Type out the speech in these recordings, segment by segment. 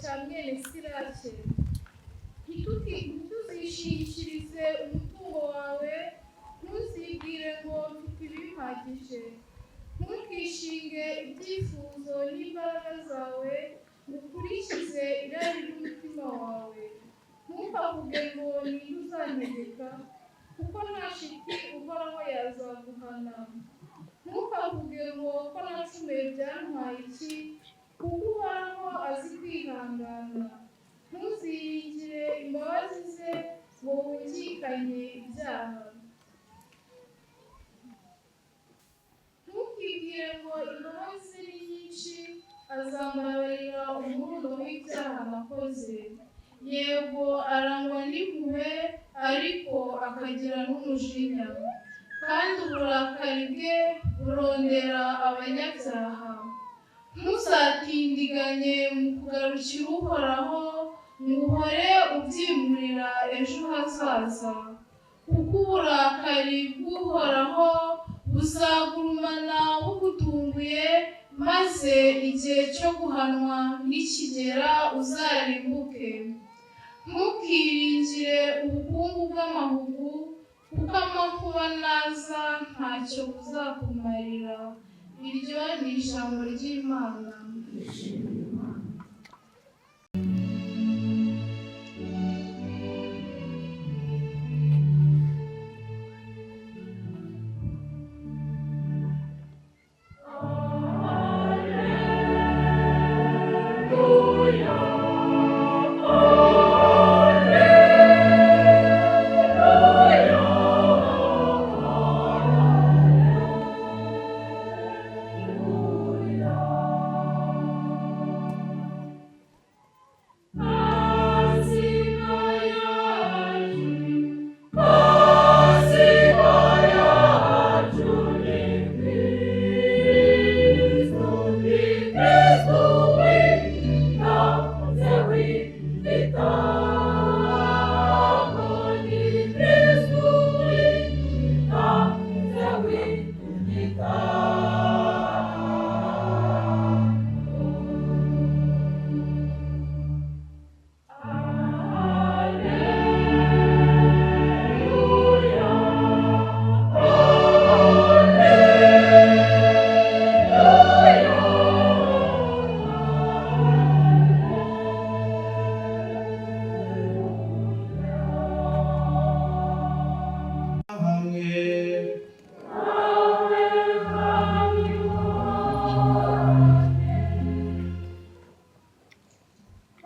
cya mwene Sirake. Ntituzishingikirize umutungo wawe, ntuzibwire ngo mfite ibimpagije. Ntukishinge ibyifuzo n'imbaraga zawe, ukurikize irari ry'umutima wawe. Ntukavuge ngo ninde uzantegeka, kuko nta shiti uhoraho yazaguhana. Ntukavuge ngo ko nacumuye byantwaye iki, kuko uhoraho azi kwihangana. Ntuziringire imbabazi ze ngo wungikanye ibyaha. Ntukibwire ngo imbabazi ze ni nyinshi, azambabarira umurundo w'ibyaha nakoze. Yego arangwa n'impuhwe, ariko akagira n'umujinya, kandi uburakari bwe burondera abanyabyaha. Ntuzatindiganye mu kugarukira uhoraho, ngo uhore ubyimurira ejo hazaza, kuko uburakari bw'uhoraho buzagurumana bugutunguye, maze igihe cyo guhanwa nikigera uzarimbuke. Ntukiringire ubukungu bw'amahugu, kuko amakuba naza ntacyo buzakumarira. Iryo ni ijambo ry'Imana.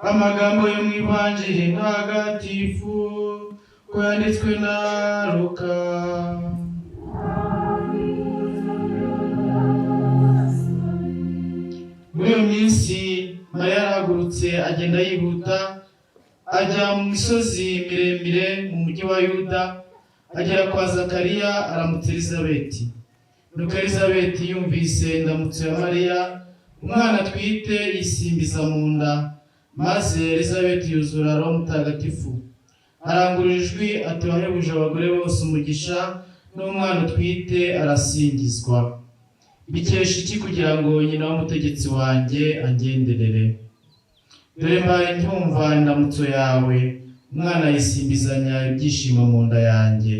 Amagambo yo mu Ivanjili ntagatifu ko yanditswe na Luka. Muri iyo minsi Mariya yarahagurutse agenda yihuta, ajya mu misozi miremire mu mujyi wa Yuda, agera kwa Zakariya aramutsa Elizabeti. Nuko Elizabeti yumvise indamutso ya Mariya, umwana atwite yisimbiza mu nda, maze Elizabeti yuzura Roho Mutagatifu. Arangurura ijwi ati, wahebuje abagore bose umugisha, n'umwana utwite arasingizwa. Bikesha iki kugira ngo nyina w'umutegetsi wanjye angenderere? Dore mbaye ntumva indamutso yawe, umwana yisimbizanya ibyishimo mu nda yanjye.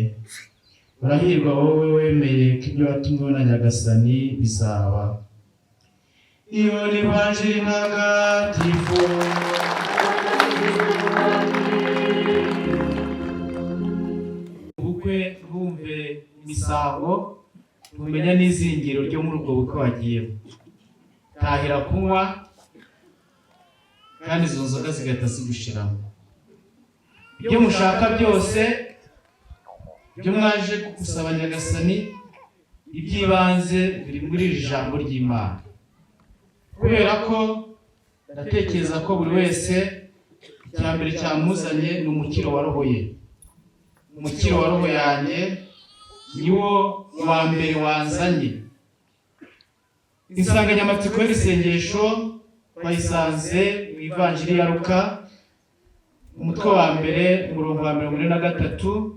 Urahirwa wowe wemeye ko ibyo watumweho na Nyagasani bizaba. Iyo ni Ivanjili ntagatifu. Ubukwe bwumve imisango, tumenya n'izingiro ryo muri ubwo bukwe wagiyemo. Tahira kunywa, kandi izo nzoga zigahita zigushiramo. Ibyo mushaka byose, ibyo mwaje gusaba Nyagasani, iby'ibanze biri muri iri jambo ry'Imana. Kubera ko ndatekereza ko buri wese icya mbere cyamuzanye ni umukiro wa roho ye. Umukiro wa roho yanjye niwo wa mbere wanzanye. Insanganyamatsiko y'isengesho twayisanze mu Ivanjili ya Luka, umutwe wa mbere umurongo wa 43,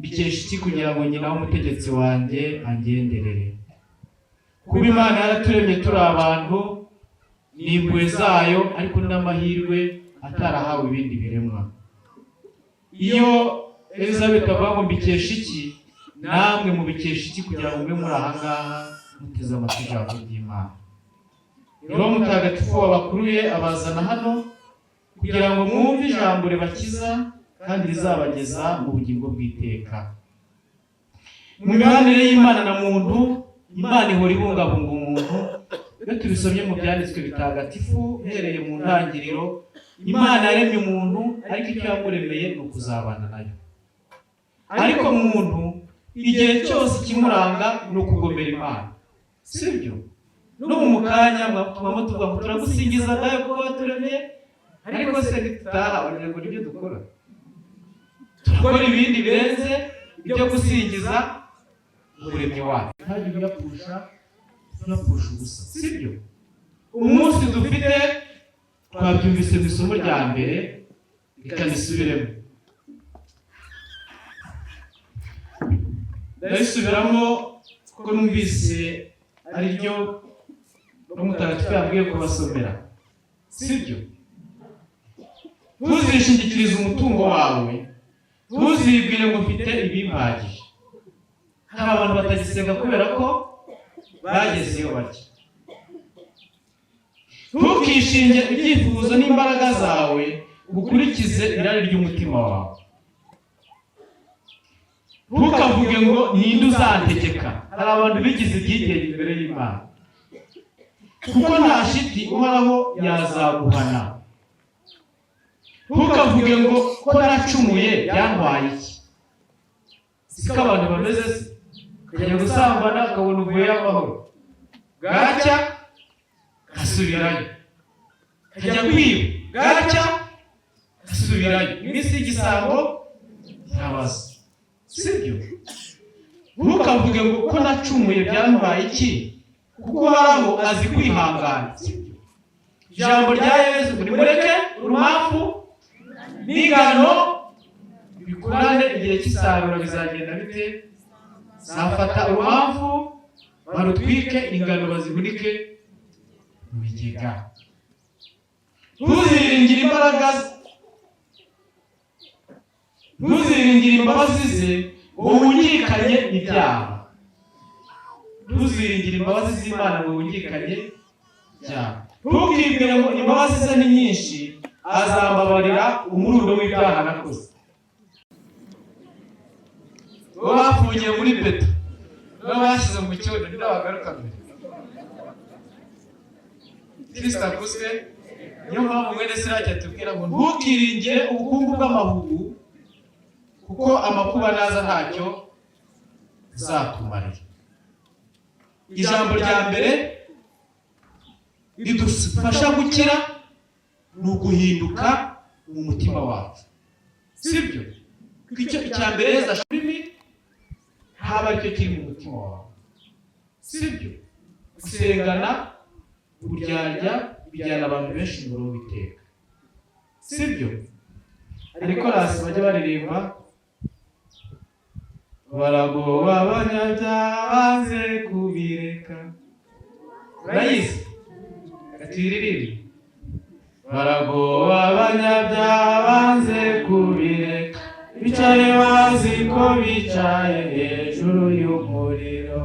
bikesha iki kugira ngo nyina w'umutegetsi wanjye angenderere. Kuba Imana yaraturemye turi abantu, n'impuhwe zayo, ariko n'amahirwe atarahawe ibindi biremwa. Iyo Elizabeth avuga ngo mbikesha iki, namwe mubikesha iki kugira ngo mube muri aha ngaha muteze amatwi ijambo ry'Imana? Roho Mutagatifu wabakuruye abazana hano kugira ngo mwumve ijambo ribakiza kandi rizabageza mu bugingo bw'iteka. Mu mibanire y'Imana na muntu, Imana ihora ibungabunga umuntu. Iyo tubisomye mu byanditswe bitagatifu uhereye mu ntangiriro, Imana yaremye umuntu, ariko icyo yamuremeye ni ukuzabana nayo. Ariko muntu igihe cyose kimuranga ni ukugomera Imana, sibyo? N'ubu mu kanya mwatuma tuvuga ngo turagusingiza nayo kuko waturemye, ariko se ntitutaha ngo nibyo dukora? Turakora ibindi birenze ibyo gusingiza umuremyi wacu. Ntajya uyapfusha ubusa, sibyo? Umunsi dufite twabyumvise mu isomo rya mbere, rikanisubiremo. Ndabisubiramo kuko numvise ari ryo Roho Mutagatifu yabwiye kubasomera, sibyo? Ntuzishingikirize umutungo wawe, ntuzibwire ngo mfite ibimpagije. Hari abantu batagisenga kubera ko bageze iyo bajya. Ntukishinge ibyifuzo n'imbaraga zawe, ukurikize irari ry'umutima wawe. Ntukavuge ngo ninde uzantegeka. Hari abantu bigize ibyigenge imbere y'Imana, kuko nta shiti uhoraho yazaguhana. Ntukavuge ngo ko naracumuye byantwaye iki. Siko abantu bameze se, kajya gusambana akabona uvuye amahoro, bwacya asubirayo, kajya kwiba, bwacya asubirayo. Iminsi y'igisambo ntabaza, sibyo? Ntukavuge ngo ko nacumuye byantwaye iki, kuko uhoraho azi kwihangana. Ijambo rya Yesu, nimureke urumamfu n'ingano bikurane, igihe cy'isarura bizagenda bite? Zafata urumamfu barutwike, ingano bazihunike mu bigega. Ntuziringire imbabazi ze ngo wungikanye ibyaha. Ntuziringire imbabazi z'Imana ngo wungikanye ibyaha. Ntukibwire ngo imbabazi ze ni nyinshi, azambabarira umurundo w'ibyaha nakoze. Bo bafungiye muri beto, bo bashyize mu cyondo, ni n'abagaruka mbere. Kristo akuzwe. Niyo mpamvu mwene Siraki atubwira ngo ntukiringire ubukungu bw'amahugu, kuko amakuba naza ntacyo zakumarira. Ijambo rya mbere ridufasha gukira ni uguhinduka mu mutima wacu, sibyo? Icyo icya mbere Yesu ashimye haba aricyo kiri mu mutima wawe, sibyo? Gusengana uburyarya bijyana abantu benshi mu w'Uwiteka, sibyo? Ariko rasi bajya baririmba, baragowe abanyabyaha banze kubireka. Urayizi? Katiririmbe. Baragowe abanyabyaha banze kubireka, bicaye bazi ko bicaye hejuru y'umuriro.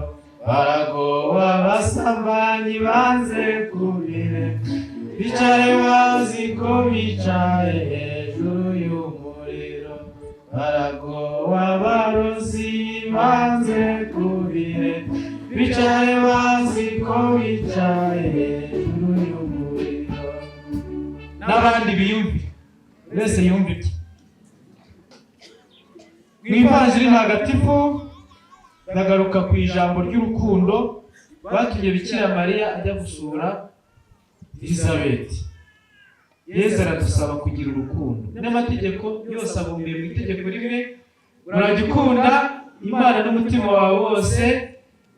Baragowe abasambanyi banze kubireka, bicaye bazi ko bicaye hejuru y'umuriro. Baragowe abarozi banze kubireka, bicaye bazi ko bicaye hejuru y'umuriro. N'abandi biyumvire, wese yumve iki. Mu Ivanjiri ntagatifu ndagaruka ku ijambo ry'urukundo rwatumye Bikira Mariya ajya gusura Elizabeth. Yesu aradusaba kugira urukundo, n'amategeko yose abumbiye mu itegeko rimwe: urajya ukunda Imana n'umutima wawe wose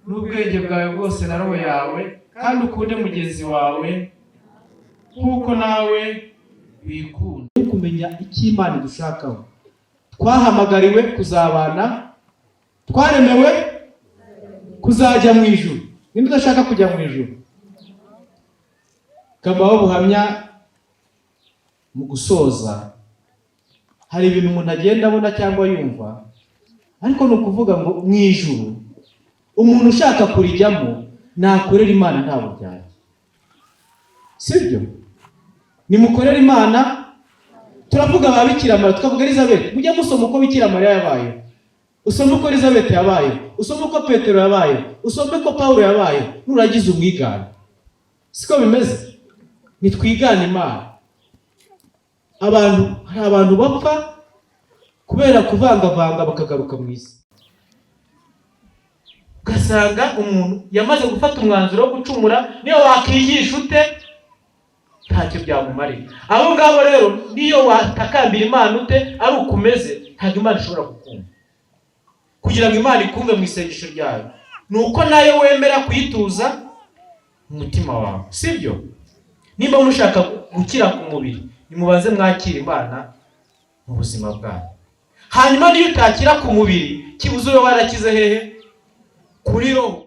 n'ubwenge bwawe bwose na roho yawe, kandi ukunde mugenzi wawe nk'uko nawe wikunda. Kumenya icyo Imana idushakaho. Twahamagariwe kuzabana, twaremewe kuzajya mu ijuru. Ninde udashaka kujya mu ijuru? Kamaho buhamya mu gusoza, hari ibintu umuntu agenda abona cyangwa yumva, ariko ni ukuvuga ngo mu ijuru umuntu ushaka kurijyamo nakorera Imana nta buryarya. Sibyo? Nimukorera Imana. Turavuga ba Bikira Mariya, tukavuga Elizabeth. Mujye musoma uko Bikira Mariya yabaye, usome uko Elizabeth yabaye, usome uko Petero yabaye, usome uko Pawulo yabaye, nuragize umwigane. Siko bimeze? Nitwigane Imana. Hari abantu bapfa kubera kuvangavanga bakagaruka mu isi. Ugasanga umuntu yamaze gufata umwanzuro wo gucumura, niyo wakigisha ute ntacyo byamumarira. Abo ngabo rero niyo watakambira Imana ute ari ukumeze, ntabwo Imana ishobora kukumva. Kugira ngo Imana ikumve mu isengesho ryayo, nuko nayo wemera kuyituza mu mutima wawe. Sibyo? Nimba mushaka gukira ku mubiri, nimubanze mwakira Imana mu buzima bwanyu. Hanyuma niyo utakira ku mubiri, kibuze ube warakize hehe? Kuri roho.